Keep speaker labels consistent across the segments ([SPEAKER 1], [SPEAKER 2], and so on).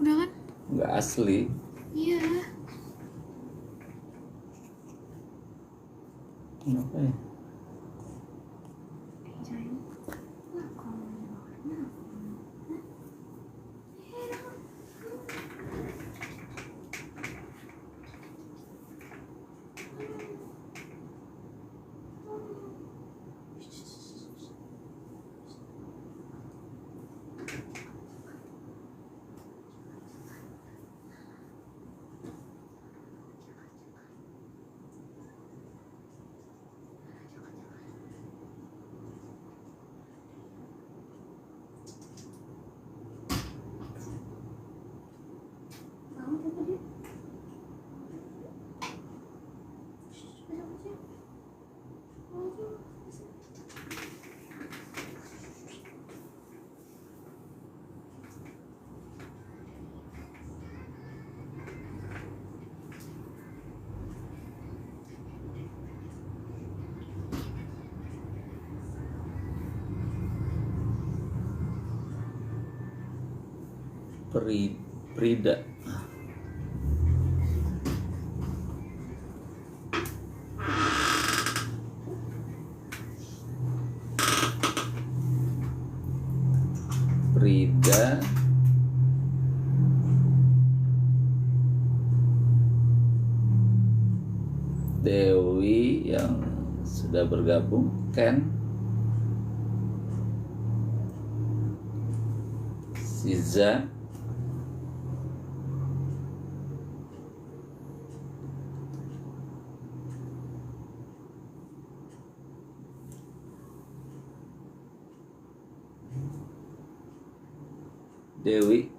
[SPEAKER 1] Udah kan?
[SPEAKER 2] Nggak asli.
[SPEAKER 1] Iya.
[SPEAKER 2] Kenapa ya? Prida. Prida. Dewi yang sudah bergabung. Ken. Siza. Dewi.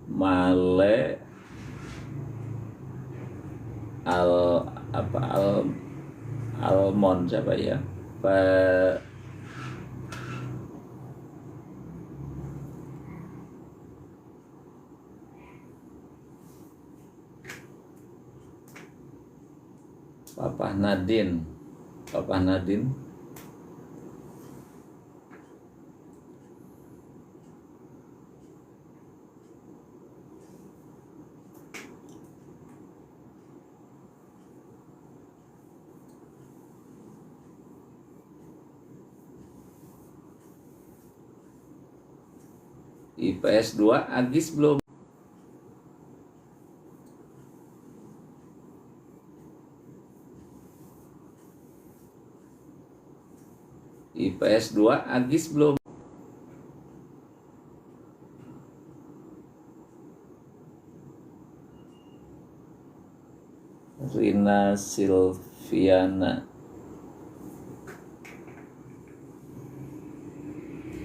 [SPEAKER 2] Male. Almond siapa ya? Papa Nadine. IPS 2 Agis belum. IPS 2 Agis belum. Rina Silviana.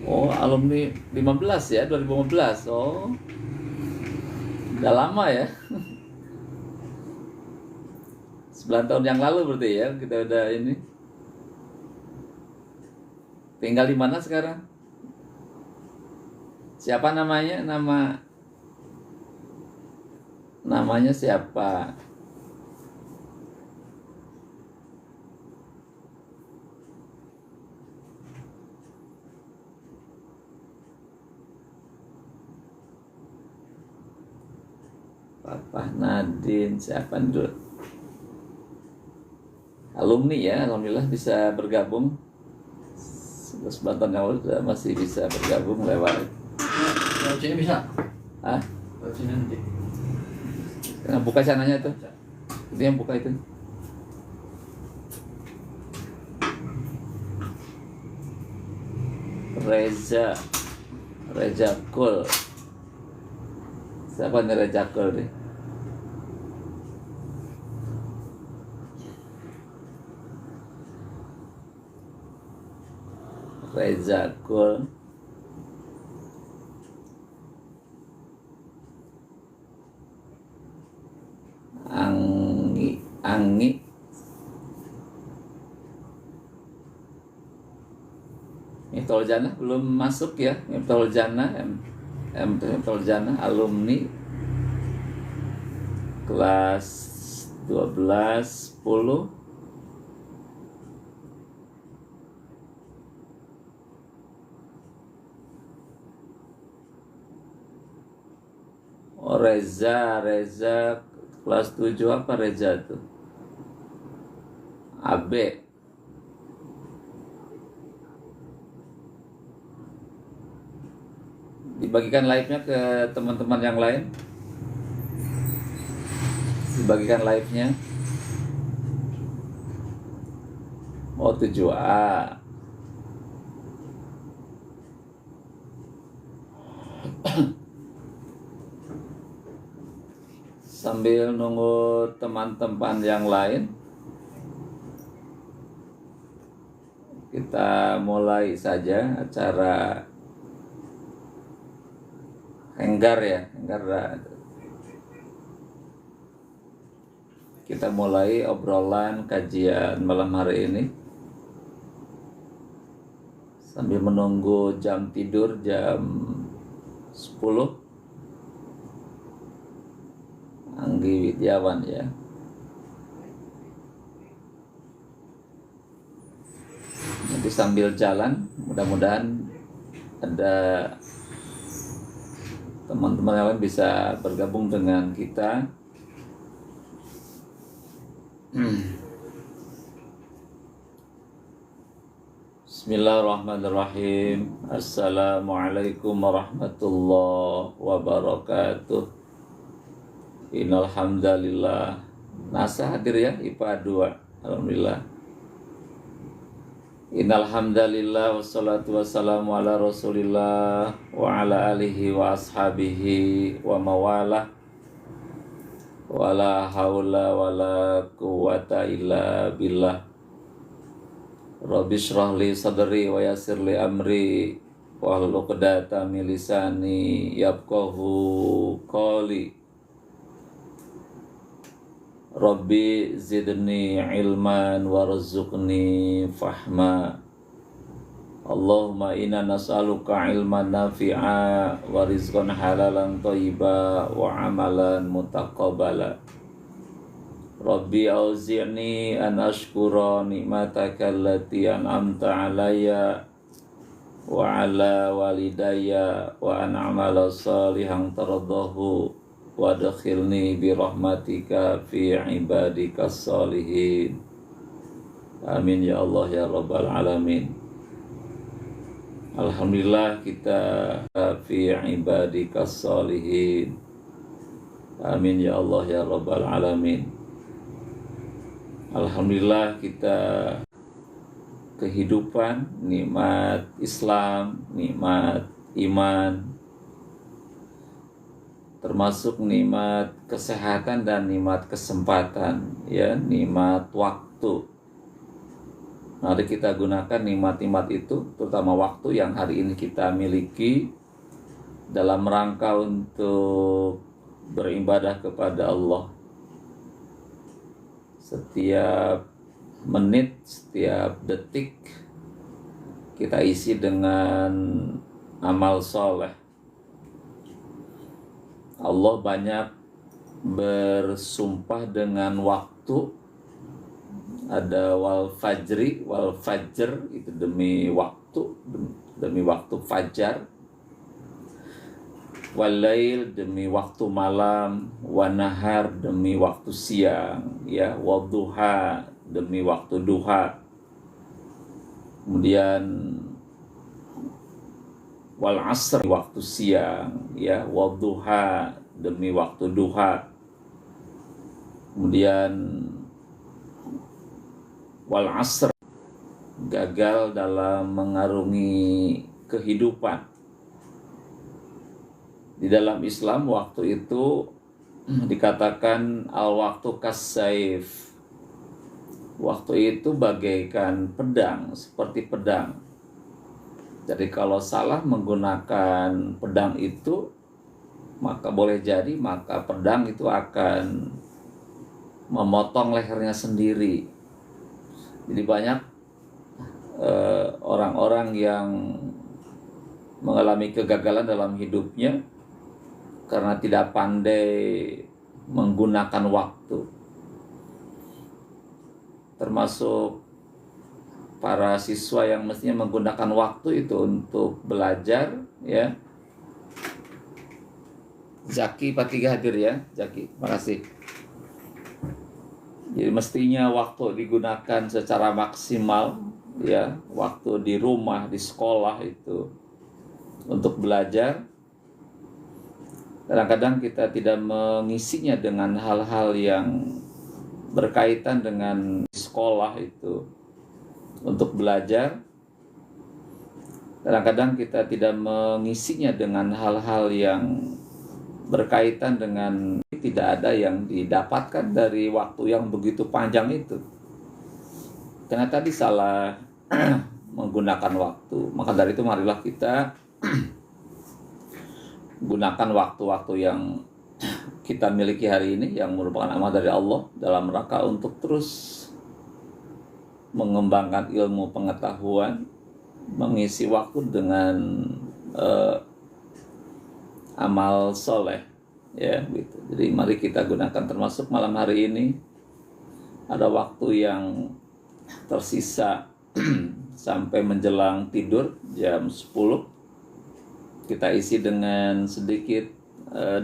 [SPEAKER 2] Oh, alumni 15 ya, 2015. Oh. Udah lama ya. 9 tahun yang lalu berarti ya kita udah ini. Tinggal di mana sekarang? Siapa namanya? Namanya siapa? Papa Nadine, siapa dulu? Alumni ya, alhamdulillah bisa bergabung. 9 tahun yang lalu masih bisa bergabung lewat.
[SPEAKER 3] Lewat sini bisa?
[SPEAKER 2] Ah?
[SPEAKER 3] Lewat sini nanti.
[SPEAKER 2] Nah, buka sananya tuh. Itu yang buka itu. Reza Kul. Siapa nih Reza Kul nih? Reza Kul. Anggi. Miftahul Jannah belum masuk ya. Miftahul Jannah alumni kelas 12, 10. Oh, Reza kelas 7 apa Reza tuh? AB. Dibagikan live-nya ke teman-teman yang lain. Dibagikan live-nya. Oh, 7A. Sambil nunggu teman-teman yang lain, kita mulai saja acara Enggar ya, Enggar. Kita mulai obrolan kajian malam hari ini sambil menunggu jam tidur jam 10. Anggi Widjawan ya. Nanti sambil jalan, mudah-mudahan ada teman-teman yang lain bisa bergabung dengan kita. Bismillahirrahmanirrahim. Assalamualaikum warahmatullahi wabarakatuh. Innal hamdalillah. Nasa hadir ya IPA 2. Alhamdulillah. Innal hamdalillah wassalatu wassalamu ala Rasulillah wa ala alihi wa ashabihi wa mawalah. Wala haula wala quwata illa billah. Rabbi shrah li sadri wa yassir li amri wahlul 'uqdatam min lisani yafqahu qawli. Rabbi zidni ilman warzuqni fahma. Allahumma inna nas'aluka ilman nafi'a wa rizqan halalan thayyiba wa amalan mutaqabbala. Rabbi auzi'ni an ashkura ni'mataka allati an'amta alayya wa ala walidayya wa an a'mala salihan taradahu wa adkhilni bi rahmatika fi ibadikas salihin. Amin ya Allah ya rabbal alamin. Alhamdulillah kita fi ibadikas salihin. Amin ya Allah ya rabbal alamin. Alhamdulillah kita kehidupan, nikmat Islam, nikmat iman, termasuk nikmat kesehatan dan nikmat kesempatan, ya, nikmat waktu. Mari kita gunakan nikmat-nikmat itu, terutama waktu yang hari ini kita miliki dalam rangka untuk beribadah kepada Allah. Setiap menit, setiap detik kita isi dengan amal soleh. Allah banyak bersumpah dengan waktu. Ada wal fajr itu demi waktu fajar. Wal lail demi waktu malam, wan nahar demi waktu siang, ya, wadduha demi waktu duha. Kemudian wal asr waktu siang, ya, wadduha demi waktu duha. Kemudian wal asr gagal dalam mengarungi kehidupan. Di dalam Islam waktu itu dikatakan al waktu kassaif. Waktu itu bagaikan pedang, seperti pedang. Jadi kalau salah menggunakan pedang itu, maka boleh jadi maka pedang itu akan memotong lehernya sendiri. Jadi banyak orang-orang yang mengalami kegagalan dalam hidupnya karena tidak pandai menggunakan waktu, termasuk para siswa yang mestinya menggunakan waktu itu untuk belajar, ya. Zaki Patiga hadir ya, Zaki, makasih. Jadi mestinya waktu digunakan secara maksimal, ya, waktu di rumah, di sekolah itu untuk belajar. Kadang-kadang kita tidak mengisinya dengan hal-hal yang berkaitan dengan sekolah itu untuk belajar. Kadang-kadang kita tidak mengisinya dengan hal-hal yang berkaitan dengan tidak ada yang didapatkan dari waktu yang begitu panjang itu. Karena tadi salah menggunakan waktu. Maka dari itu marilah kita gunakan waktu-waktu yang kita miliki hari ini yang merupakan amanah dari Allah dalam rangka untuk terus mengembangkan ilmu pengetahuan, mengisi waktu dengan amal soleh, ya gitu. Jadi mari kita gunakan, termasuk malam hari ini ada waktu yang tersisa sampai menjelang tidur jam 10, kita isi dengan sedikit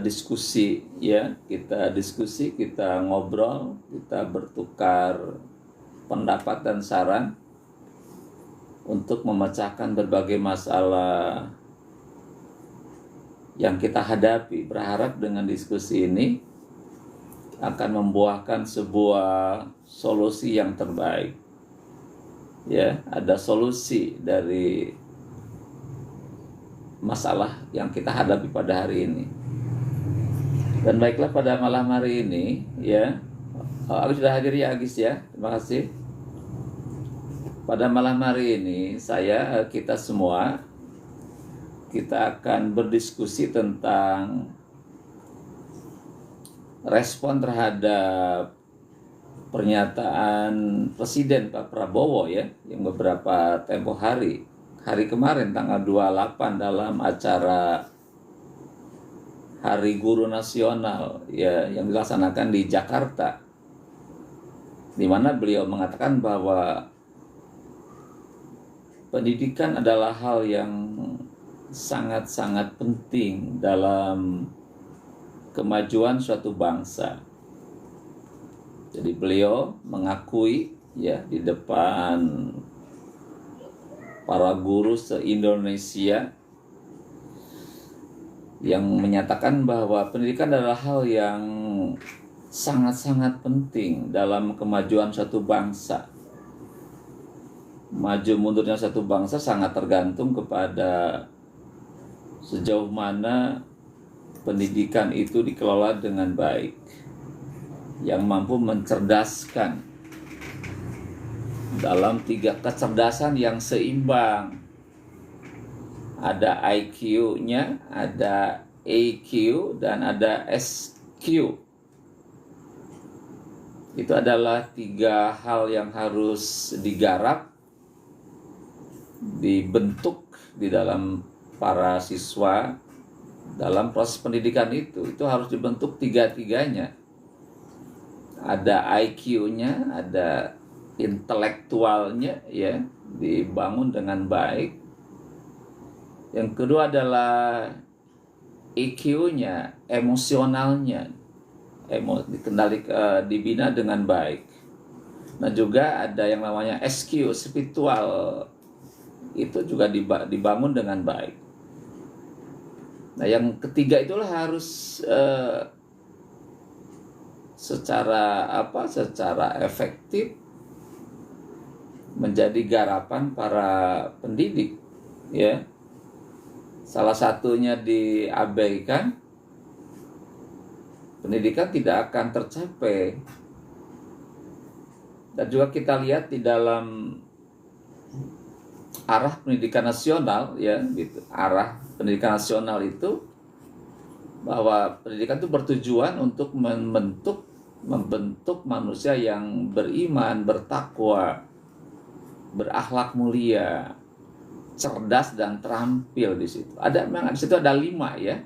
[SPEAKER 2] diskusi, ya. Kita diskusi, kita ngobrol, kita bertukar pendapat dan saran untuk memecahkan berbagai masalah yang kita hadapi. Berharap dengan diskusi ini akan membuahkan sebuah solusi yang terbaik. Ya, ada solusi dari masalah yang kita hadapi pada hari ini. Dan baiklah, pada malam hari ini, ya, Agis sudah hadir ya, Agis ya, terima kasih. Pada malam hari ini kita semua kita akan berdiskusi tentang respon terhadap pernyataan Presiden Pak Prabowo, ya, yang beberapa tempo hari kemarin tanggal 28 dalam acara Hari Guru Nasional, ya, yang dilaksanakan di Jakarta, di mana beliau mengatakan bahwa pendidikan adalah hal yang sangat-sangat penting dalam kemajuan suatu bangsa. Jadi beliau mengakui, ya, di depan para guru se-Indonesia yang menyatakan bahwa pendidikan adalah hal yang sangat-sangat penting dalam kemajuan suatu bangsa. Maju mundurnya satu bangsa sangat tergantung kepada sejauh mana pendidikan itu dikelola dengan baik, yang mampu mencerdaskan dalam 3 kecerdasan yang seimbang. Ada IQ-nya, ada EQ, dan ada SQ. Itu adalah 3 hal yang harus digarap, dibentuk di dalam para siswa dalam proses pendidikan itu harus dibentuk 3-tiganya. Ada IQ-nya, ada intelektualnya, ya, dibangun dengan baik. Yang kedua adalah EQ-nya, emosionalnya, dibina dengan baik. Nah, juga ada yang namanya SQ, spiritual, itu juga dibangun dengan baik. Nah, yang ketiga itulah harus secara efektif menjadi garapan para pendidik, ya. Salah satunya diabaikan, pendidikan tidak akan tercapai. Dan juga kita lihat di dalam arah pendidikan nasional, ya, gitu. Arah pendidikan nasional itu bahwa pendidikan itu bertujuan untuk membentuk manusia yang beriman, bertakwa, berakhlak mulia, cerdas dan terampil di situ. Memang di situ ada 5, ya.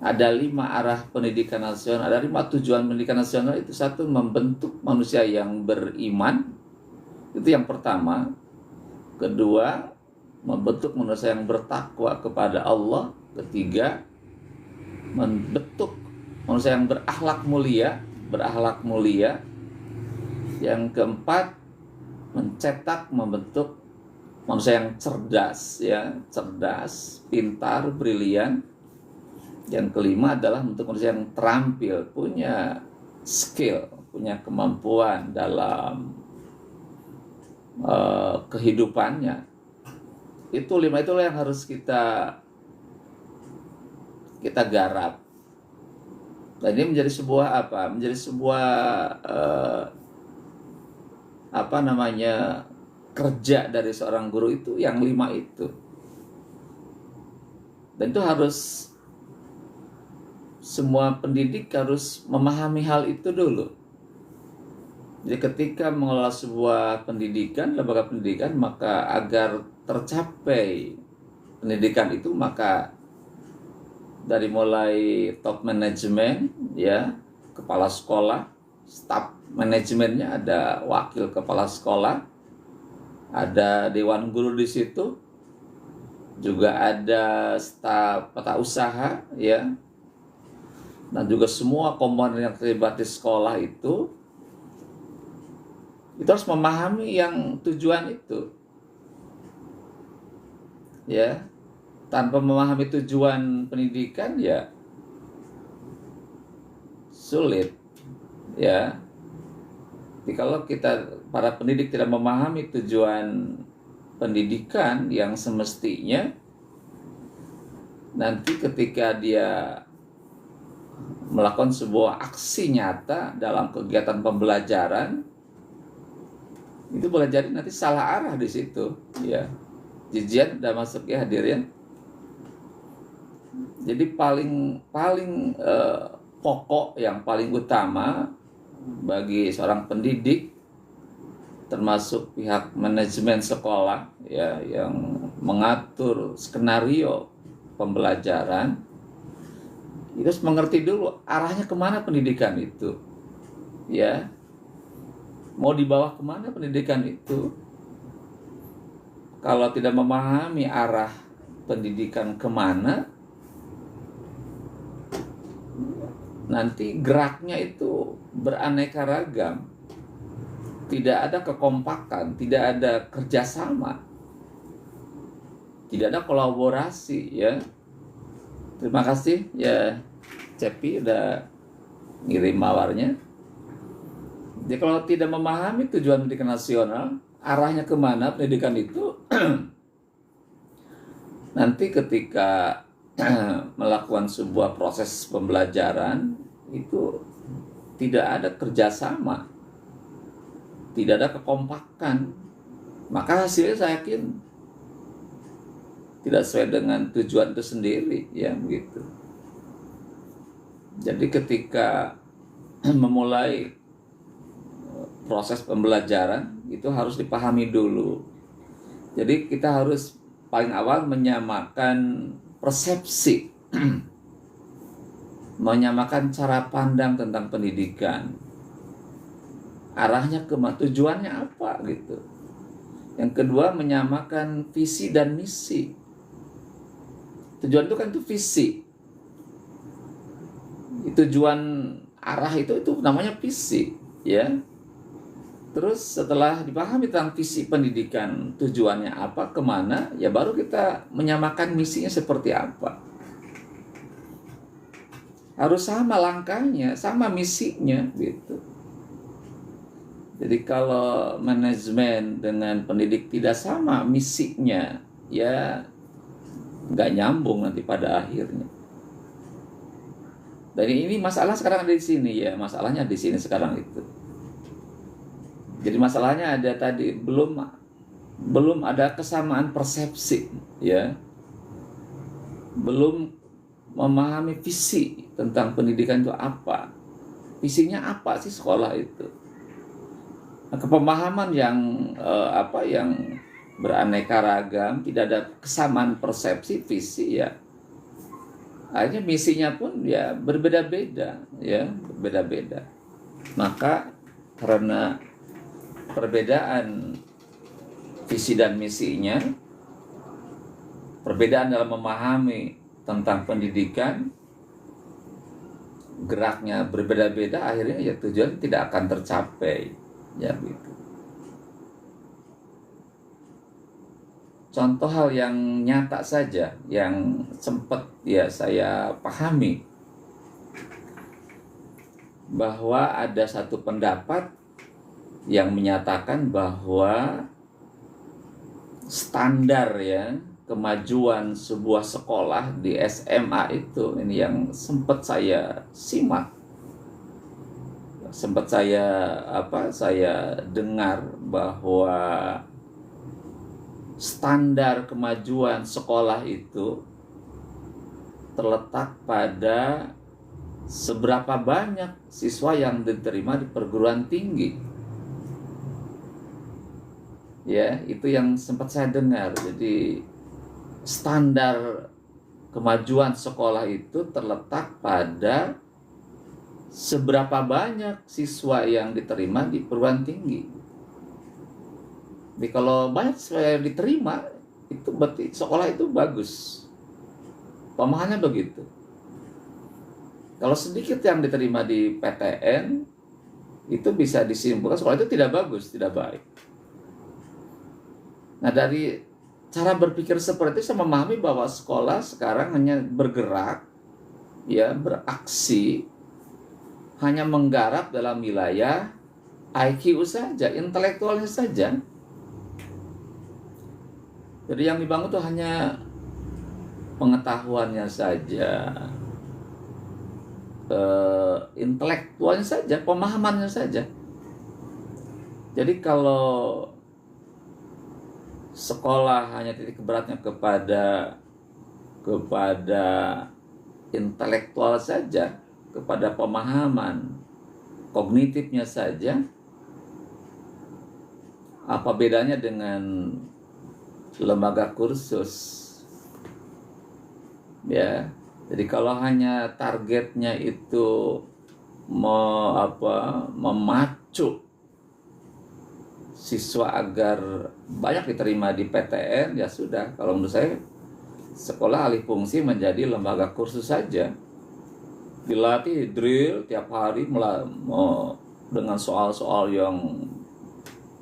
[SPEAKER 2] ada 5 arah pendidikan nasional, ada 5 tujuan pendidikan nasional. Itu satu, membentuk manusia yang beriman, itu yang pertama. Kedua, membentuk manusia yang bertakwa kepada Allah. Ketiga, membentuk manusia yang berakhlak mulia. Yang keempat, membentuk manusia yang cerdas, pintar, brilian. Yang kelima adalah bentuk manusia yang terampil, punya skill, punya kemampuan dalam kehidupannya. Itu 5 itulah yang harus kita garap. Dan ini menjadi sebuah kerja dari seorang guru itu, yang 5 itu. Dan itu harus, semua pendidik harus memahami hal itu dulu. Jadi ketika mengelola sebuah pendidikan, lembaga pendidikan, maka agar tercapai pendidikan itu, maka dari mulai top manajemen, kepala sekolah, staf manajemennya, ada wakil kepala sekolah, ada dewan guru di situ, juga ada staf tata usaha, dan juga semua komponen yang terlibat di sekolah itu harus memahami yang tujuan itu. Tanpa memahami tujuan pendidikan, sulit. Jadi kalau kita, para pendidik, tidak memahami tujuan pendidikan yang semestinya, nanti ketika dia melakukan sebuah aksi nyata dalam kegiatan pembelajaran, itu boleh jadi nanti salah arah di situ. Jijian udah masuk ya, hadirin. Jadi paling pokok, yang paling utama bagi seorang pendidik, termasuk pihak manajemen sekolah, yang mengatur skenario pembelajaran, itu harus mengerti dulu arahnya kemana pendidikan itu, mau dibawa kemana pendidikan itu. Kalau tidak memahami arah pendidikan kemana, nanti geraknya itu beraneka ragam, tidak ada kekompakan, tidak ada kerjasama, tidak ada kolaborasi. Terima kasih Cepi udah ngirim mawarnya. Jadi kalau tidak memahami tujuan pendidikan nasional, arahnya kemana pendidikan itu, nanti ketika melakukan sebuah proses pembelajaran itu tidak ada kerjasama, tidak ada kekompakan, maka hasilnya saya yakin tidak sesuai dengan tujuan itu sendiri, begitu. Jadi ketika memulai proses pembelajaran itu harus dipahami dulu. Jadi kita harus paling awal menyamakan persepsi, menyamakan cara pandang tentang pendidikan. Arahnya kemana, tujuannya apa gitu. Yang kedua, menyamakan visi dan misi. Tujuan itu kan itu visi. Tujuan arah itu namanya visi, Terus setelah dipahami tentang visi pendidikan, tujuannya apa, kemana, baru kita menyamakan misinya seperti apa. Harus sama langkahnya, sama misinya, gitu. Jadi kalau manajemen dengan pendidik tidak sama misinya, nggak nyambung nanti pada akhirnya. Dan ini masalah sekarang ada di sini, masalahnya di sini sekarang itu. Jadi masalahnya ada tadi, belum ada kesamaan persepsi, belum memahami visi tentang pendidikan itu apa, visinya apa sih sekolah itu. Nah, kepemahaman yang yang beraneka ragam, tidak ada kesamaan persepsi visi, akhirnya misinya pun ya berbeda-beda, ya berbeda-beda. Maka karena perbedaan visi dan misinya, perbedaan dalam memahami tentang pendidikan, geraknya berbeda-beda, akhirnya ya tujuan tidak akan tercapai, ya gitu. Contoh hal yang nyata saja yang sempat ya saya pahami, bahwa ada satu pendapat yang menyatakan bahwa standar ya kemajuan sebuah sekolah di SMA itu, ini yang sempat saya simak, sempat saya dengar bahwa standar kemajuan sekolah itu terletak pada seberapa banyak siswa yang diterima di perguruan tinggi. Ya, itu yang sempat saya dengar. Jadi standar kemajuan sekolah itu terletak pada seberapa banyak siswa yang diterima di perguruan tinggi. Jadi kalau banyak siswa yang diterima, itu berarti sekolah itu bagus. Pemahamannya begitu. Kalau sedikit yang diterima di PTN, itu bisa disimpulkan sekolah itu tidak bagus, tidak baik. Nah, dari cara berpikir seperti itu saya memahami bahwa sekolah sekarang hanya bergerak, ya beraksi, hanya menggarap dalam wilayah IQ saja, intelektualnya saja. Jadi yang dibangun itu hanya pengetahuannya saja, intelektualnya saja, pemahamannya saja. Jadi kalau sekolah hanya titik beratnya kepada intelektual saja, kepada pemahaman kognitifnya saja, apa bedanya dengan lembaga kursus? Ya, jadi kalau hanya targetnya itu memacu siswa agar banyak diterima di PTN, ya sudah. Kalau menurut saya sekolah alih fungsi menjadi lembaga kursus saja, dilatih drill tiap hari dengan soal-soal yang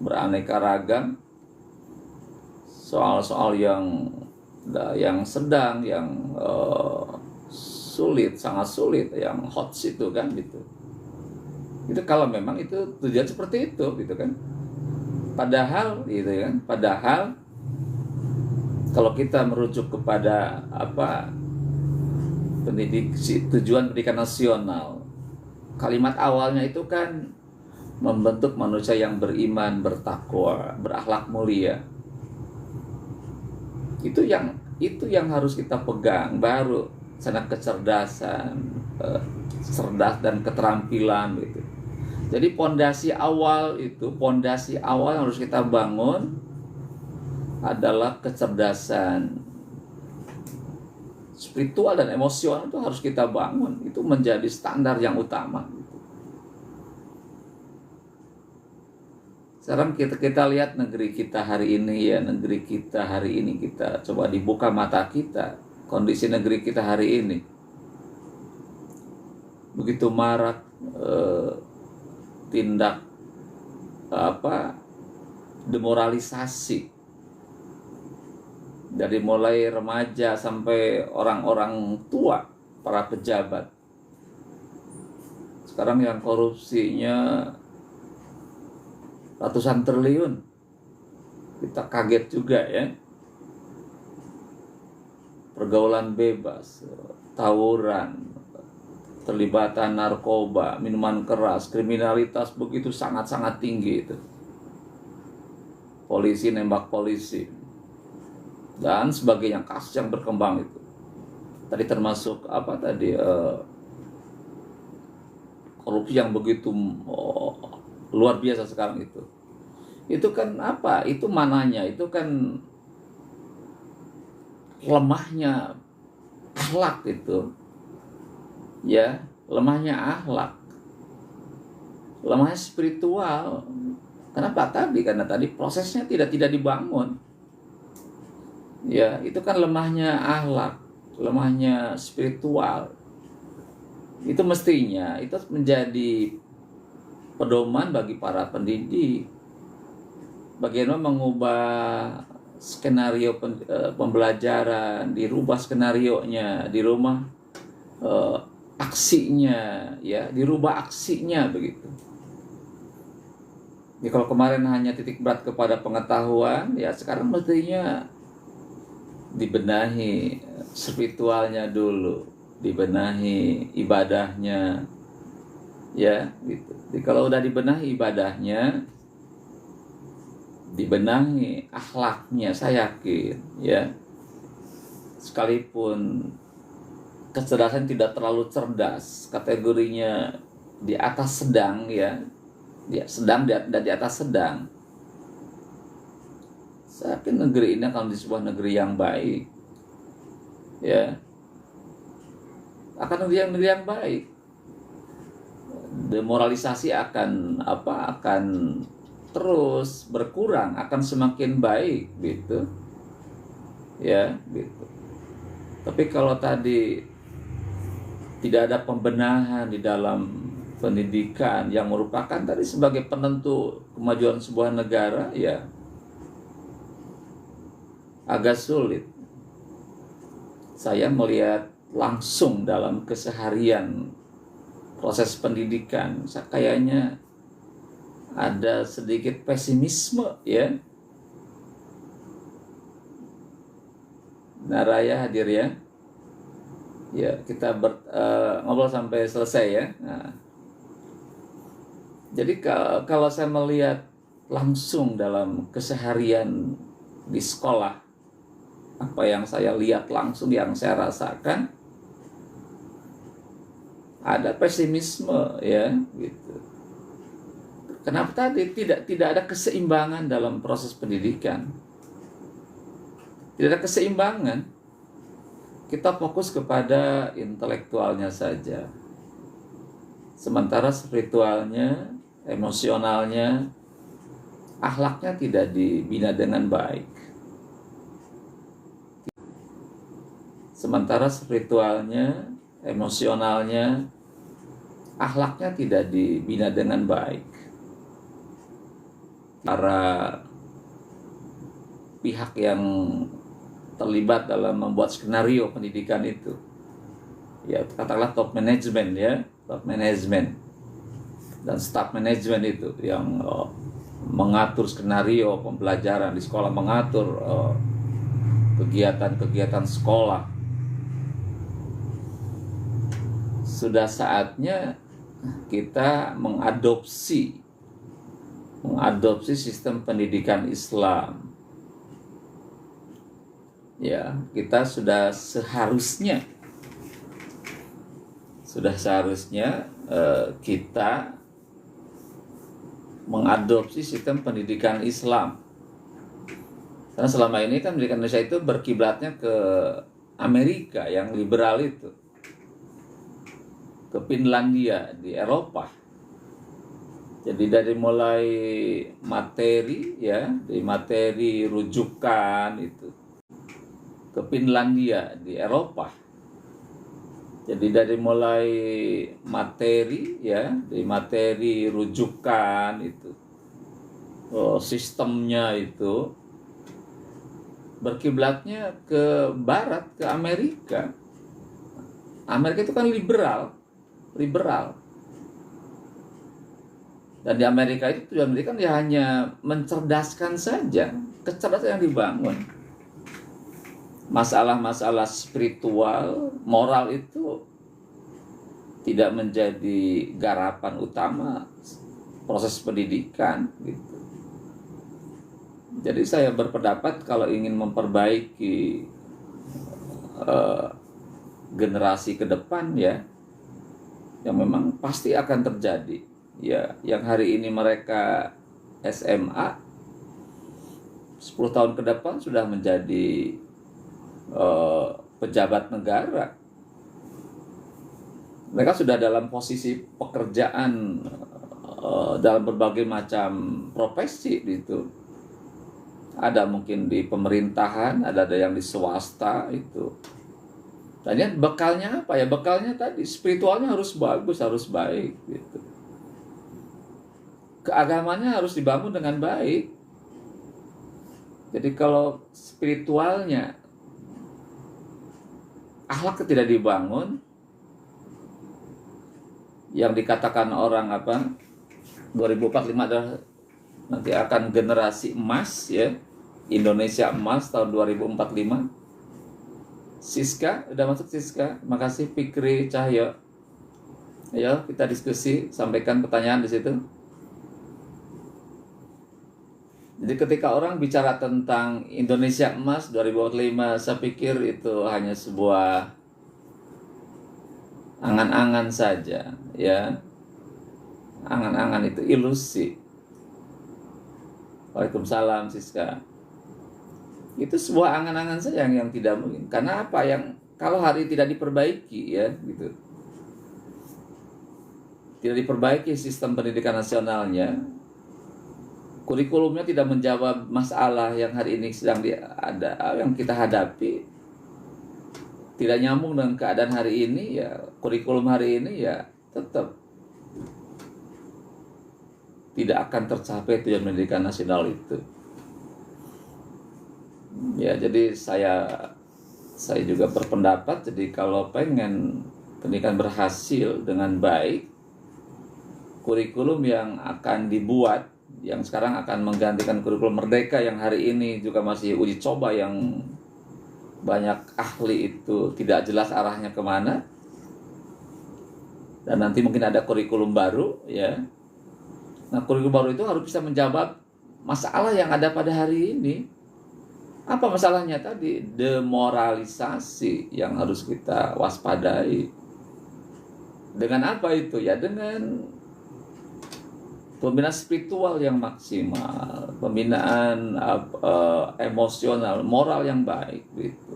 [SPEAKER 2] beraneka ragam, soal-soal yang sedang, yang sulit, sangat sulit, yang hot itu kan gitu. Itu kalau memang itu tujuan seperti itu gitu kan. Padahal gitu kan, padahal kalau kita merujuk kepada tujuan pendidikan nasional, kalimat awalnya itu kan membentuk manusia yang beriman, bertakwa, berakhlak mulia. Itu yang harus kita pegang, baru sana kecerdasan, cerdas dan keterampilan gitu. Jadi pondasi awal yang harus kita bangun adalah kecerdasan spiritual dan emosional, itu harus kita bangun, itu menjadi standar yang utama. Sekarang kita lihat negeri kita hari ini, kita coba dibuka mata kita, kondisi negeri kita hari ini begitu marak tindak demoralisasi, dari mulai remaja sampai orang-orang tua, para pejabat. Sekarang yang korupsinya ratusan triliun, kita kaget juga ya. Pergaulan bebas, tawuran, terlibatan narkoba, minuman keras, kriminalitas begitu sangat-sangat tinggi itu. Polisi nembak polisi dan sebagainya, kasus yang berkembang itu. Tadi termasuk korupsi yang begitu luar biasa sekarang itu. Itu kan itu mananya, itu kan lemahnya akhlak itu, ya, lemahnya akhlak, lemahnya spiritual. Kenapa tadi? Karena tadi prosesnya tidak dibangun. Ya, itu kan lemahnya akhlak, lemahnya spiritual. Itu mestinya itu menjadi pedoman bagi para pendidik. Bagaimana mengubah skenario pembelajaran, dirubah skenarionya, di rumah aksinya, ya, dirubah aksinya begitu. Ya, kalau kemarin hanya titik berat kepada pengetahuan, ya sekarang mestinya dibenahi spiritualnya dulu, dibenahi ibadahnya, ya gitu. Jadi kalau udah dibenahi ibadahnya, dibenahi akhlaknya, saya yakin, ya, sekalipun kecerdasan tidak terlalu cerdas, kategorinya di atas sedang, ya, dia sedang dan di atas sedang. Saya yakin negeri ini akan di sebuah negeri yang baik, ya, akan negeri yang baik. Demoralisasi akan terus berkurang, akan semakin baik, gitu, ya, gitu. Tapi kalau tadi tidak ada pembenahan di dalam pendidikan yang merupakan tadi sebagai penentu kemajuan sebuah negara, ya agak sulit. Saya melihat langsung dalam keseharian proses pendidikan, kayaknya ada sedikit pesimisme, ya. Naraya hadir, ya. Ya, kita ngobrol sampai selesai, ya. Nah, jadi kalau saya melihat langsung dalam keseharian di sekolah, apa yang saya lihat langsung, yang saya rasakan, ada pesimisme, ya, gitu. Kenapa tadi tidak ada keseimbangan dalam proses pendidikan? Tidak ada keseimbangan. Kita fokus kepada intelektualnya saja, sementara spiritualnya, emosionalnya, akhlaknya tidak dibina dengan baik. Sementara spiritualnya, emosionalnya, akhlaknya tidak dibina dengan baik. Para pihak yang terlibat dalam membuat skenario pendidikan itu, ya katakanlah top management, ya, top management dan staff management itu yang mengatur skenario pembelajaran di sekolah, mengatur kegiatan-kegiatan sekolah. Sudah saatnya kita mengadopsi sistem pendidikan Islam. Ya, kita sudah seharusnya kita mengadopsi sistem pendidikan Islam. Karena selama ini kan pendidikan Indonesia itu berkiblatnya ke Amerika yang liberal itu, ke Finlandia di Eropa. Jadi dari mulai materi, ya, dari materi rujukan itu ke Finlandia di Eropa. Jadi dari mulai materi, ya, dari materi rujukan itu, sistemnya itu berkiblatnya ke Barat, ke Amerika. Amerika itu kan liberal. Dan di Amerika itu tujuan pendidikan ya hanya mencerdaskan saja, kecerdasan yang dibangun. Masalah-masalah spiritual, moral itu tidak menjadi garapan utama proses pendidikan, gitu. Jadi saya berpendapat kalau ingin memperbaiki generasi ke depan, ya, yang memang pasti akan terjadi, ya, yang hari ini mereka SMA 10 tahun ke depan sudah menjadi pejabat negara, mereka sudah dalam posisi pekerjaan dalam berbagai macam profesi gitu. Ada mungkin di pemerintahan, ada yang di swasta itu. Dan ya bekalnya apa ya? Bekalnya tadi spiritualnya harus bagus, harus baik gitu. Keagamannya harus dibangun dengan baik. Jadi kalau spiritualnya, akhlak tidak dibangun, yang dikatakan orang apa 2045 adalah nanti akan generasi emas ya, Indonesia emas tahun 2045. Siska, udah masuk Siska? Makasih Fikri Cahyo. Ayo kita diskusi, sampaikan pertanyaan di situ. Jadi ketika orang bicara tentang Indonesia emas 2045, saya pikir itu hanya sebuah angan-angan saja, ya. Angan-angan itu ilusi. Waalaikumsalam Siska. Itu sebuah angan-angan saja yang tidak mungkin. Karena apa? Yang kalau hari tidak diperbaiki, ya, gitu. Tidak diperbaiki sistem pendidikan nasionalnya, kurikulumnya tidak menjawab masalah yang hari ini yang kita hadapi, tidak nyambung dengan keadaan hari ini, ya kurikulum hari ini ya tetap tidak akan tercapai tujuan pendidikan nasional itu. Ya, jadi saya juga berpendapat, jadi kalau pengen pendidikan berhasil dengan baik, kurikulum yang akan dibuat, yang sekarang akan menggantikan kurikulum Merdeka yang hari ini juga masih uji coba, yang banyak ahli itu tidak jelas arahnya kemana, dan nanti mungkin ada kurikulum baru, ya. Nah, kurikulum baru itu harus bisa menjawab masalah yang ada pada hari ini. Apa masalahnya tadi? Demoralisasi yang harus kita waspadai. Dengan apa itu? Ya dengan pembinaan spiritual yang maksimal, pembinaan emosional, moral yang baik gitu.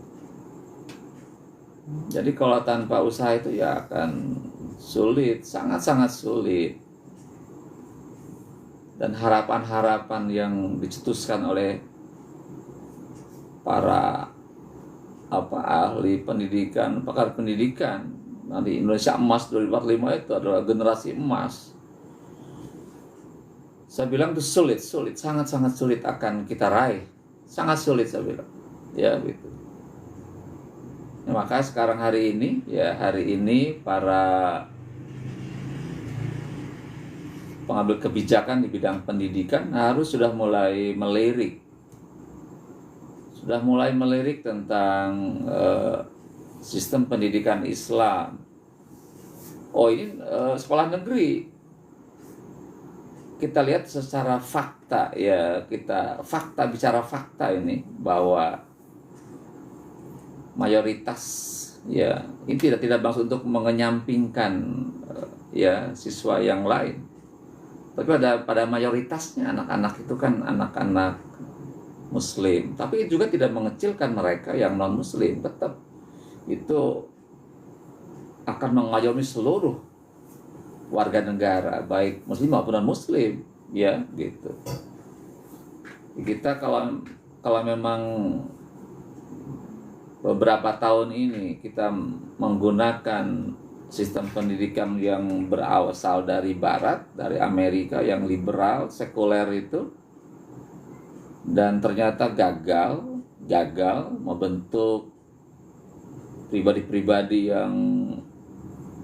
[SPEAKER 2] Jadi kalau tanpa usaha itu ya akan sulit, sangat-sangat sulit. Dan harapan-harapan yang dicetuskan oleh para ahli pendidikan, pakar pendidikan, nanti Indonesia emas 2045 itu adalah generasi emas. Saya bilang itu sulit, sangat-sangat sulit akan kita raih. Sangat sulit saya bilang. Ya gitu. Ya, maka sekarang hari ini para pengambil kebijakan di bidang pendidikan sudah mulai melirik tentang sistem pendidikan Islam. Oh, ini sekolah negeri. Kita lihat secara fakta, ya, bicara fakta ini bahwa mayoritas, ya, ini tidak maksud untuk mengenyampingkan ya siswa yang lain. Tapi pada mayoritasnya anak-anak itu kan anak-anak Muslim, tapi juga tidak mengecilkan mereka yang non Muslim. Tetap itu akan mengayomi seluruh warga negara, baik Muslim maupun non Muslim, ya gitu. Kita kalau memang beberapa tahun ini kita menggunakan sistem pendidikan yang berasal dari Barat, dari Amerika, yang liberal, sekuler itu, dan ternyata gagal membentuk pribadi-pribadi yang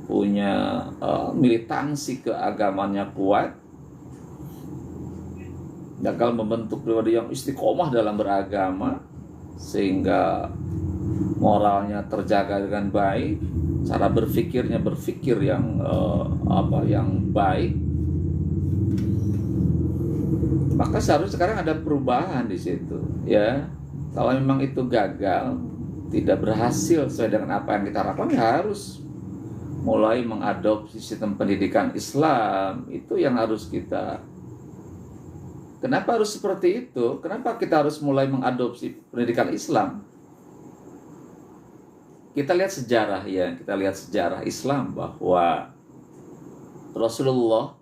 [SPEAKER 2] punya militansi keagamannya kuat, gagal membentuk pribadi yang istiqomah dalam beragama sehingga moralnya terjaga dengan baik, cara berpikirnya berpikir yang yang baik. Maka seharusnya sekarang ada perubahan di situ, ya. Kalau memang itu gagal, tidak berhasil sesuai dengan apa yang kita harapkan, ya harus mulai mengadopsi sistem pendidikan Islam. Itu yang harus kita. Kenapa harus seperti itu? Kenapa kita harus mulai mengadopsi pendidikan Islam? kita lihat sejarah ya, kita lihat sejarah Islam bahwa Rasulullah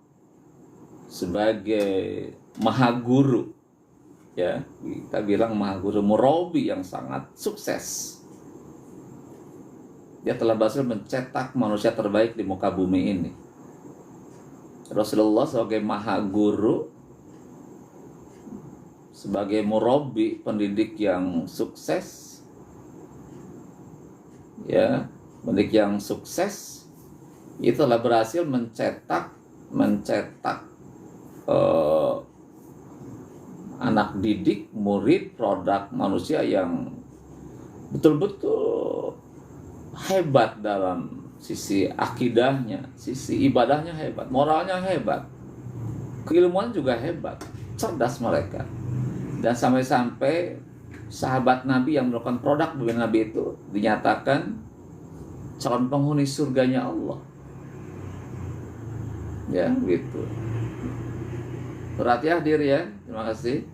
[SPEAKER 2] sebagai maha guru, ya kita bilang maha guru murabi yang sangat sukses, dia telah berhasil mencetak manusia terbaik di muka bumi ini. Rasulullah sebagai maha guru, sebagai murabi, pendidik yang sukses, ya pendidik yang sukses, itu telah berhasil mencetak anak didik, murid, produk manusia yang betul-betul hebat dalam sisi akidahnya, sisi ibadahnya hebat, moralnya hebat, keilmuan juga hebat, cerdas mereka. Dan sampai-sampai sahabat Nabi yang melakukan produk bagi Nabi itu dinyatakan calon penghuni surganya Allah. Ya, gitu. Berarti hadir ya, terima kasih.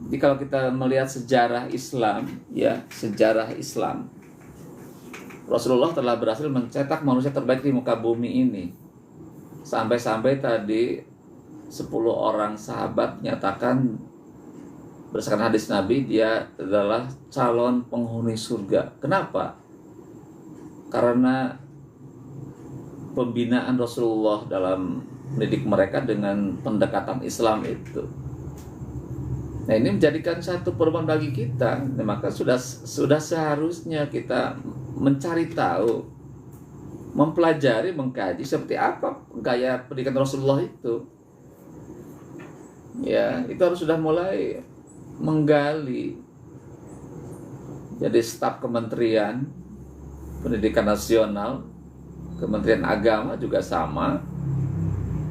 [SPEAKER 2] Jadi kalau kita melihat sejarah Islam, ya sejarah Islam, Rasulullah telah berhasil mencetak manusia terbaik di muka bumi ini. Sampai-sampai tadi 10 orang sahabat menyatakan berdasarkan hadis Nabi dia adalah calon penghuni surga. Kenapa? Karena pembinaan Rasulullah dalam mendidik mereka dengan pendekatan Islam itu. Nah, ini menjadikan satu perubahan bagi kita. Nah, maka sudah seharusnya kita mencari tahu, mempelajari, mengkaji seperti apa gaya pendidikan Rasulullah itu. Ya, itu harus sudah mulai menggali. Jadi staf Kementerian Pendidikan Nasional, Kementerian Agama juga sama.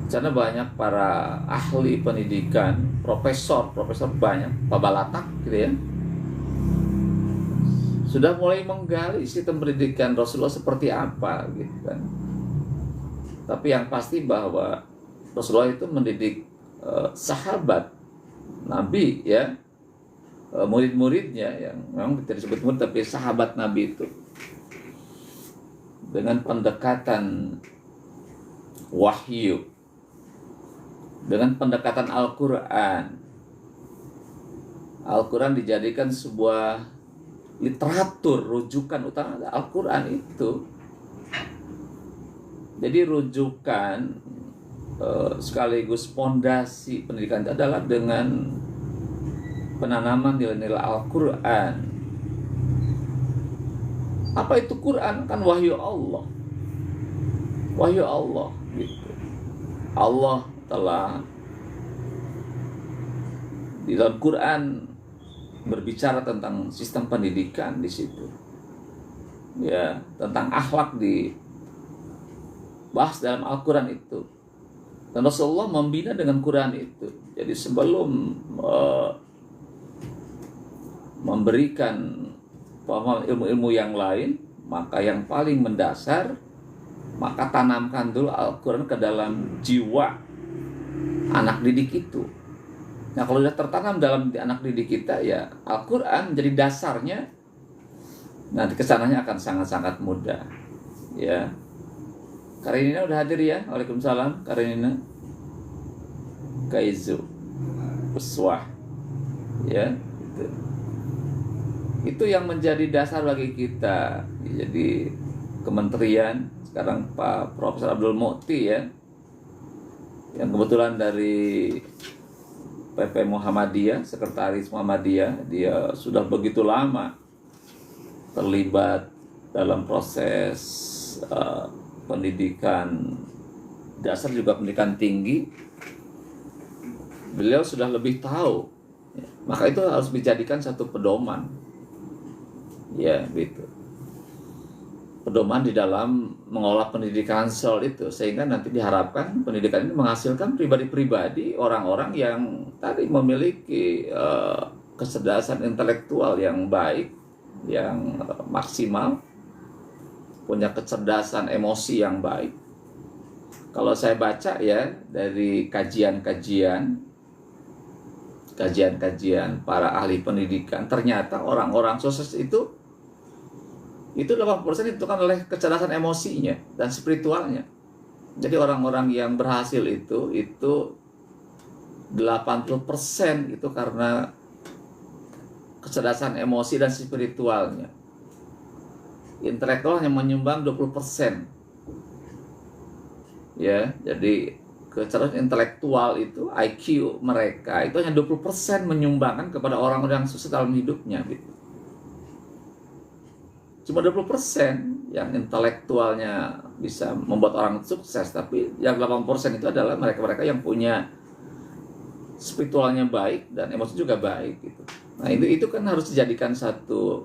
[SPEAKER 2] Karena banyak para ahli pendidikan, profesor banyak, Pak Balatak gitu ya, sudah mulai menggali sistem pendidikan Rasulullah seperti apa gitu kan. Tapi yang pasti bahwa Rasulullah itu mendidik sahabat Nabi ya, murid-muridnya yang memang tidak disebut murid tapi sahabat Nabi itu dengan pendekatan wahyu, dengan pendekatan Al-Quran. Al-Quran dijadikan sebuah literatur, rujukan utama Al-Quran itu. Jadi rujukan sekaligus fondasi pendidikan itu adalah dengan penanaman nilai-nilai Al-Quran. Apa itu Quran? Kan wahyu Allah. Wahyu Allah gitu. Allah telah di dalam Quran berbicara tentang sistem pendidikan di situ. Ya, tentang akhlak dibahas dalam Al-Quran itu. Dan Rasulullah membina dengan Quran itu. Jadi sebelum memberikan pemahaman ilmu-ilmu yang lain, maka yang paling mendasar, maka tanamkan dulu Al-Quran ke dalam jiwa anak didik itu. Nah, kalau sudah tertanam dalam anak didik kita, ya Al-Quran menjadi dasarnya, nanti kesananya akan sangat-sangat mudah. Ya, Karinina udah hadir ya? Waalaikumsalam Karinina, Kaizu, Uswah, ya. Itu yang menjadi dasar bagi kita. Jadi kementerian sekarang Pak Profesor Abdul Mu'ti ya, yang kebetulan dari PP Muhammadiyah, Sekretaris Muhammadiyah, dia sudah begitu lama terlibat dalam proses pendidikan dasar juga pendidikan tinggi. Beliau sudah lebih tahu, maka itu harus dijadikan satu pedoman. Ya, gitu. Pedoman di dalam mengolah pendidikan soal itu, sehingga nanti diharapkan pendidikan ini menghasilkan pribadi-pribadi, orang-orang yang tadi memiliki kecerdasan intelektual yang baik, yang maksimal, punya kecerdasan emosi yang baik. Kalau saya baca ya dari kajian-kajian para ahli pendidikan, ternyata orang-orang sukses itu itu 80% ditentukan oleh kecerdasan emosinya dan spiritualnya. Jadi orang-orang yang berhasil itu 80% itu karena kecerdasan emosi dan spiritualnya. Intelektual hanya menyumbang 20%. Ya, jadi kecerdasan intelektual itu IQ mereka itu hanya 20% menyumbangkan kepada orang-orang yang sukses dalam hidupnya gitu. Cuma 20% yang intelektualnya bisa membuat orang sukses, tapi yang 80% itu adalah mereka-mereka yang punya spiritualnya baik dan emosi juga baik gitu. Nah, itu kan harus dijadikan satu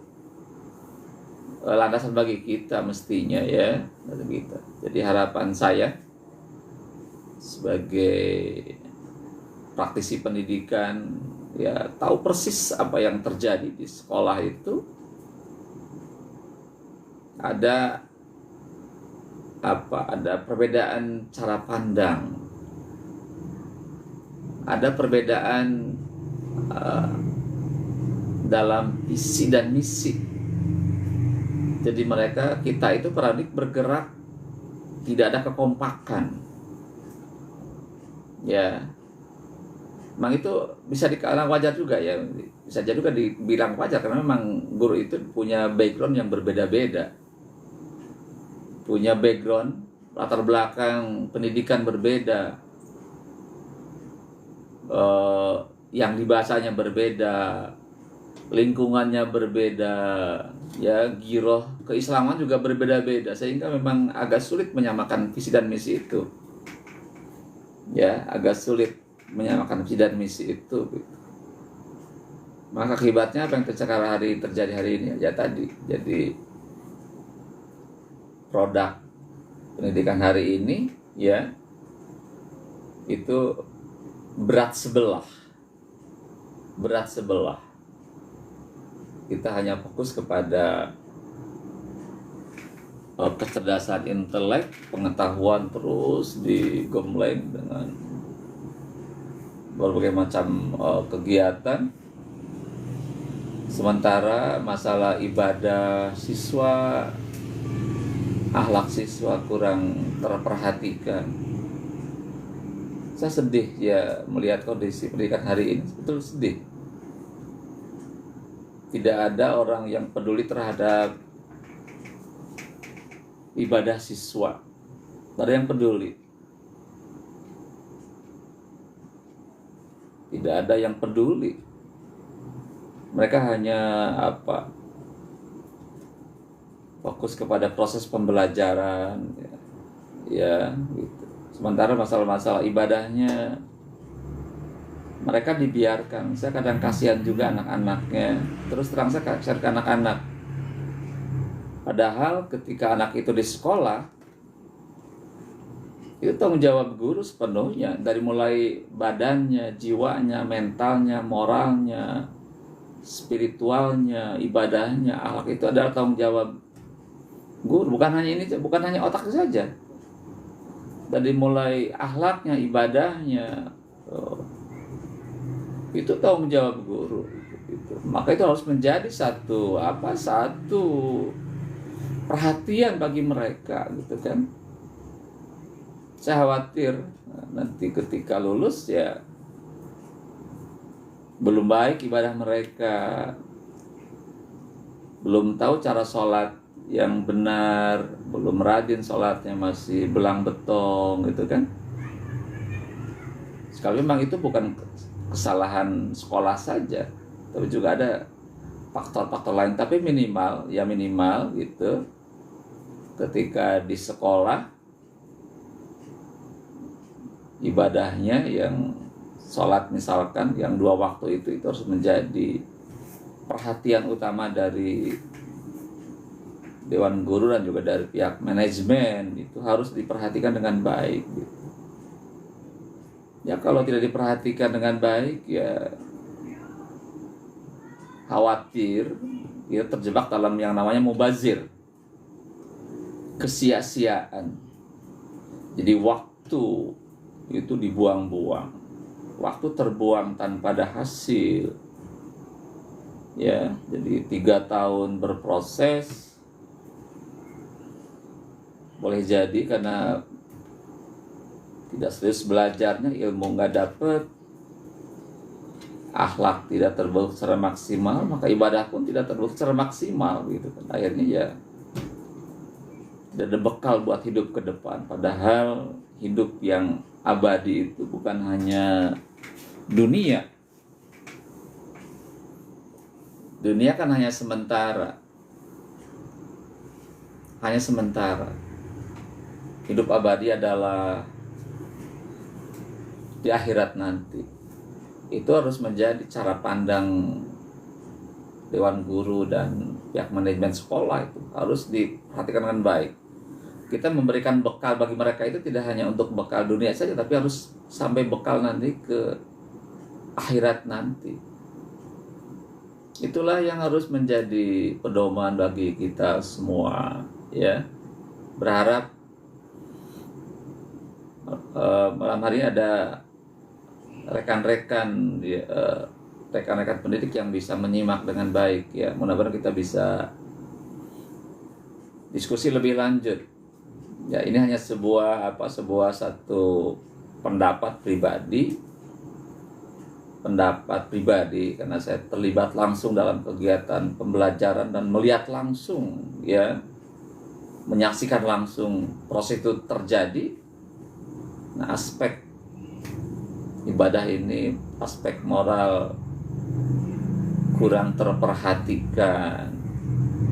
[SPEAKER 2] landasan bagi kita mestinya ya, dari kita. Jadi harapan saya sebagai praktisi pendidikan ya tahu persis apa yang terjadi di sekolah itu. Ada perbedaan cara pandang, ada perbedaan dalam visi dan misi. Jadi kita itu paradigma bergerak, tidak ada kekompakan. Ya, memang itu bisa dikatakan wajar juga ya, bisa juga dibilang wajar karena memang guru itu punya background yang berbeda-beda, punya background latar belakang pendidikan berbeda, yang dibahasanya berbeda, lingkungannya berbeda, ya giroh keislaman juga berbeda-beda, sehingga memang agak sulit menyamakan visi dan misi itu. Ya, agak sulit menyamakan visi dan misi itu gitu. Maka akibatnya apa yang terjadi hari ini ya tadi. Jadi produk pendidikan hari ini ya itu berat sebelah. Kita hanya fokus kepada kecerdasan intelek, pengetahuan terus digembleng dengan berbagai macam kegiatan. Sementara masalah ibadah siswa, akhlak siswa kurang terperhatikan. Saya sedih ya melihat kondisi pendidikan hari ini, betul sedih. Tidak ada orang yang peduli terhadap ibadah siswa. Tidak ada yang peduli. Tidak ada yang peduli. Mereka hanya fokus kepada proses pembelajaran ya gitu. Sementara masalah-masalah ibadahnya mereka dibiarkan. Saya kadang kasihan juga anak-anaknya. Terus terang saya kasihan ke anak-anak. Padahal ketika anak itu di sekolah, itu tanggung jawab guru sepenuhnya. Dari mulai badannya, jiwanya, mentalnya, moralnya, spiritualnya, ibadahnya, akhlak itu adalah tanggung jawab guru. Bukan hanya otak saja. Dari mulai akhlaknya, ibadahnya, itu tanggung jawab guru. Maka itu harus menjadi satu perhatian bagi mereka gitu kan. Saya khawatir nanti ketika lulus ya belum baik ibadah mereka, belum tahu cara sholat yang benar, belum rajin sholatnya, masih belang betong gitu kan. Sekali memang itu bukan kesalahan sekolah saja, tapi juga ada faktor-faktor lain. Tapi minimal gitu, ketika di sekolah ibadahnya yang sholat misalkan yang 2 waktu itu harus menjadi perhatian utama dari Dewan Guru dan juga dari pihak manajemen. Itu harus diperhatikan dengan baik gitu. Ya kalau tidak diperhatikan dengan baik ya khawatir ya terjebak dalam yang namanya mubazir, kesia-siaan. Jadi waktu itu dibuang-buang, waktu terbuang tanpa ada hasil. Ya, jadi 3 tahun berproses boleh jadi karena tidak serius belajarnya, ilmu nggak dapet, akhlak tidak terbentuk secara maksimal, maka ibadah pun tidak terbentuk secara maksimal gitu kan. Akhirnya ya tidak ada bekal buat hidup ke depan. Padahal hidup yang abadi itu bukan hanya dunia. Dunia kan hanya sementara. Hanya sementara. Hidup abadi adalah di akhirat nanti. Itu harus menjadi cara pandang dewan guru dan pihak manajemen sekolah, itu harus diperhatikan dengan baik. Kita memberikan bekal bagi mereka itu tidak hanya untuk bekal dunia saja, tapi harus sampai bekal nanti ke akhirat nanti. Itulah yang harus menjadi pedoman bagi kita semua, ya. Berharap malam hari ini ada rekan-rekan pendidik yang bisa menyimak dengan baik, ya. Mudah-mudahan kita bisa diskusi lebih lanjut. Ya, ini hanya sebuah satu pendapat pribadi karena saya terlibat langsung dalam kegiatan pembelajaran dan melihat langsung, ya, menyaksikan langsung proses itu terjadi. Nah, aspek ibadah ini, aspek moral kurang terperhatikan,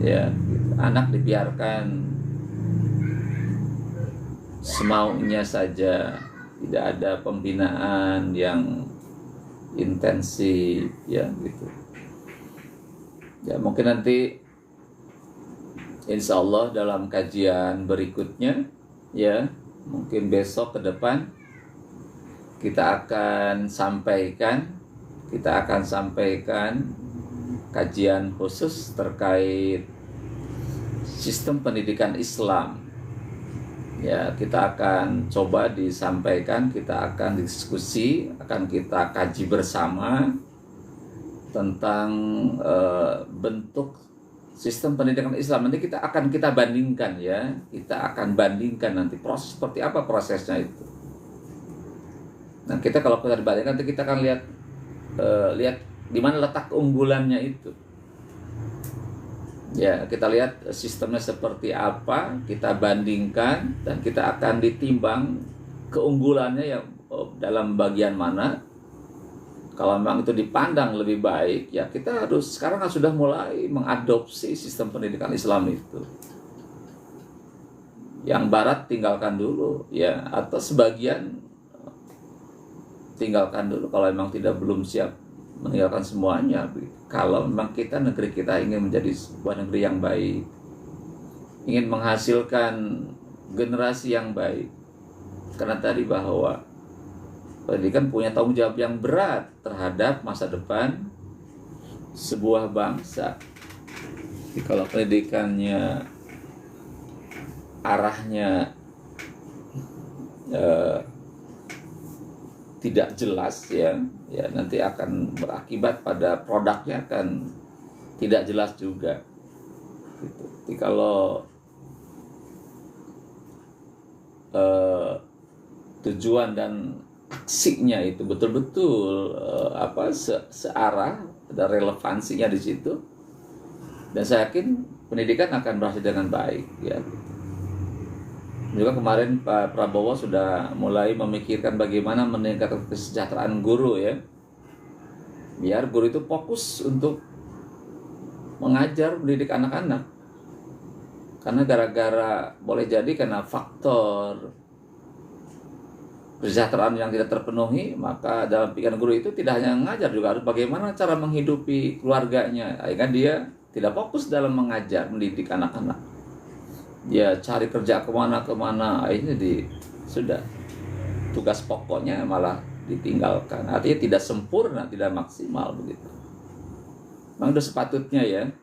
[SPEAKER 2] ya, gitu. Anak dibiarkan semaunya saja, tidak ada pembinaan yang intensif, ya, gitu. Ya, mungkin nanti insya Allah dalam kajian berikutnya, ya, mungkin besok ke depan kita akan sampaikan kajian khusus terkait sistem pendidikan Islam. Ya, kita akan coba disampaikan, kita akan diskusi, akan kita kaji bersama tentang bentuk sistem pendidikan Islam. Nanti kita bandingkan, ya, kita akan bandingkan nanti proses seperti apa prosesnya itu. Nah, kalau kita dibandingkan, nanti kita akan lihat di mana letak keunggulannya itu. Ya, kita lihat sistemnya seperti apa, kita bandingkan, dan kita akan ditimbang keunggulannya yang dalam bagian mana. Kalau memang itu dipandang lebih baik, ya kita sekarang sudah mulai mengadopsi sistem pendidikan Islam itu. Yang Barat tinggalkan dulu, ya, atau sebagian tinggalkan dulu kalau memang belum siap meninggalkan semuanya. Kalau memang negeri kita ingin menjadi sebuah negeri yang baik, ingin menghasilkan generasi yang baik, karena tadi bahwa pendidikan punya tanggung jawab yang berat terhadap masa depan sebuah bangsa. Jadi kalau pendidikannya arahnya tidak jelas, ya nanti akan berakibat pada produknya akan tidak jelas juga. Gitu. Jadi kalau tujuan dan aksinya itu betul-betul searah, ada relevansinya di situ, dan saya yakin pendidikan akan berhasil dengan baik, ya. Juga kemarin Pak Prabowo sudah mulai memikirkan bagaimana meningkatkan kesejahteraan guru, ya, biar guru itu fokus untuk mengajar, mendidik anak-anak. Karena boleh jadi karena faktor kesejahteraan yang tidak terpenuhi, maka dalam pikiran guru itu tidak hanya mengajar, juga harus bagaimana cara menghidupi keluarganya. Akhirnya dia tidak fokus dalam mengajar, mendidik anak-anak. Dia cari kerja kemana-kemana, akhirnya sudah tugas pokoknya malah ditinggalkan. Artinya tidak sempurna, tidak maksimal begitu. Memang sudah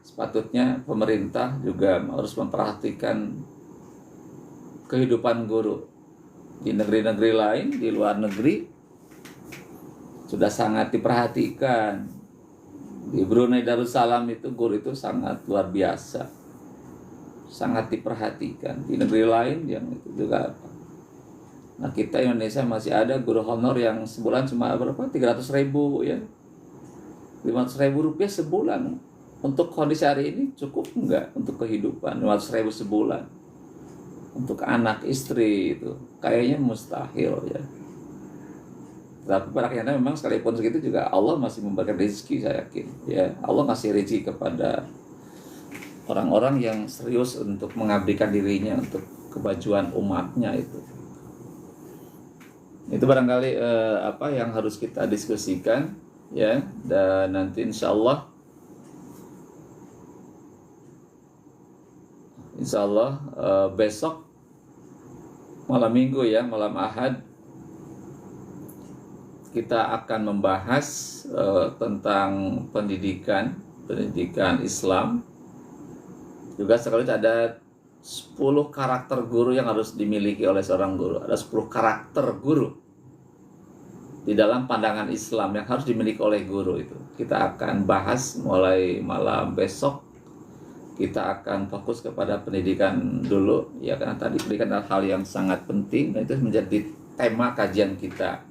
[SPEAKER 2] sepatutnya pemerintah juga harus memperhatikan kehidupan guru. Di negeri-negeri lain, di luar negeri sudah sangat diperhatikan. Di Brunei Darussalam itu guru itu sangat luar biasa. sangat diperhatikan. Di negeri lain yang itu juga apa. Nah kita Indonesia masih ada guru honor yang sebulan cuma berapa? 300.000 ya. 500.000 rupiah sebulan. Untuk kondisi hari ini cukup enggak untuk kehidupan? 500.000 sebulan. Untuk anak istri itu kayaknya mustahil ya. Tapi pada kenyataannya memang sekalipun segitu juga Allah masih memberikan rezeki, saya yakin ya. Allah ngasih rezeki kepada orang-orang yang serius untuk mengabdikan dirinya untuk kemajuan umatnya itu. Itu barangkali apa yang harus kita diskusikan ya, dan nanti insya Allah besok malam minggu ya, malam Ahad kita akan membahas tentang pendidikan Islam. Juga sekaligus ada 10 karakter guru yang harus dimiliki oleh seorang guru. Ada 10 karakter guru di dalam pandangan Islam yang harus dimiliki oleh guru itu. Kita akan bahas mulai malam besok. Kita akan fokus kepada pendidikan dulu ya, karena tadi pendidikan adalah hal yang sangat penting dan itu menjadi tema kajian kita.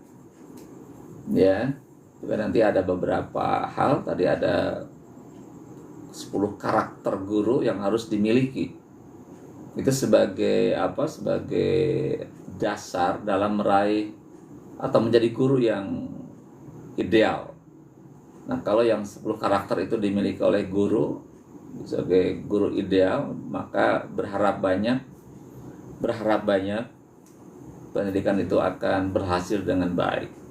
[SPEAKER 2] Ya, juga nanti ada beberapa hal, tadi ada 10 karakter guru yang harus dimiliki. Itu sebagai apa? Sebagai dasar dalam meraih atau menjadi guru yang ideal. Nah, kalau yang 10 karakter itu dimiliki oleh guru sebagai guru ideal, maka berharap banyak pendidikan itu akan berhasil dengan baik.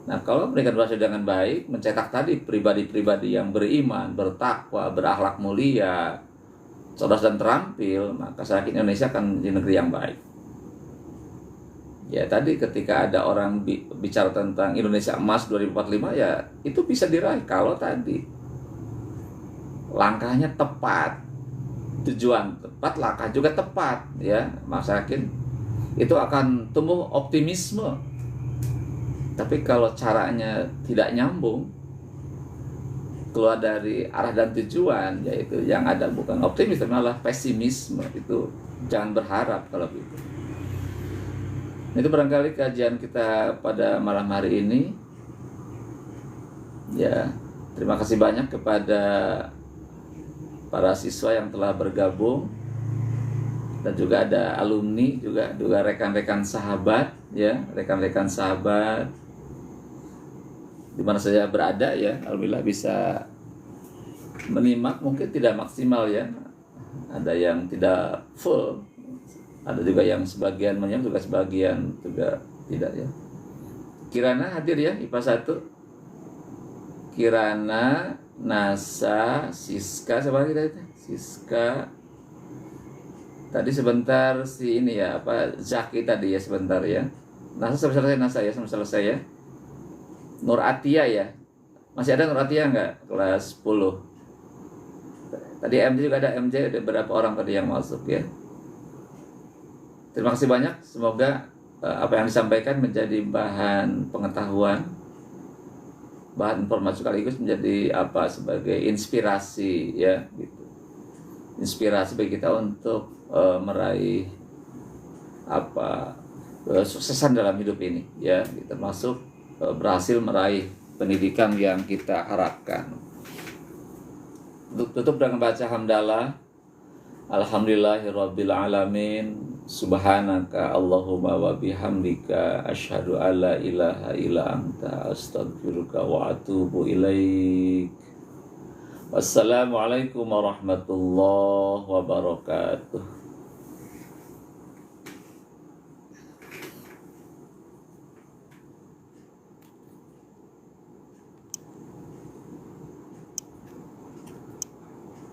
[SPEAKER 2] Nah, kalau pendidikan berhasil dengan baik, mencetak tadi pribadi-pribadi yang beriman, bertakwa, berakhlak mulia, cerdas dan terampil, maka saya yakin Indonesia akan menjadi negeri yang baik. Ya, tadi ketika ada orang bicara tentang Indonesia Emas 2045, ya itu bisa diraih kalau tadi langkahnya tepat, tujuan tepat, langkah juga tepat, ya. Maka saya yakin itu akan tumbuh optimisme. Tapi kalau caranya tidak nyambung, keluar dari arah dan tujuan, yaitu yang ada bukan optimis, tapi malah pesimisme, itu jangan berharap kalau begitu. Itu barangkali kajian kita pada malam hari ini. Ya, terima kasih banyak kepada para siswa yang telah bergabung, dan juga ada alumni, juga rekan-rekan sahabat, ya, rekan-rekan sahabat di mana saja berada ya, alhamdulillah bisa menyimak, mungkin tidak maksimal ya, ada yang tidak full, ada juga yang sebagian menyimak, juga sebagian juga tidak ya. Kirana hadir ya, IPA 1, Kirana, Nasa, Siska, siapa lagi tadi? Siska, tadi sebentar si ini ya, apa, Zaki tadi ya sebentar ya. Nasa sampai selesai, Nasa ya sampai selesai ya. Nur Atia ya, masih ada Nur Atia nggak? Kelas 10. Tadi MJ juga ada, MJ ada berapa orang tadi yang masuk ya. Terima kasih banyak, semoga apa yang disampaikan menjadi bahan pengetahuan, bahan informasi sekaligus menjadi apa, sebagai inspirasi ya gitu. Inspirasi bagi kita untuk meraih apa, suksesan dalam hidup ini ya, termasuk berhasil meraih pendidikan yang kita harapkan. Tutup dengan baca hamdalah. Alhamdulillahirabbil alamin. Subhanaka Allahumma wa bihamdika asyhadu alla ilaha illa anta astaghfiruka wa atubu ilaik. Wassalamualaikum warahmatullahi wabarakatuh.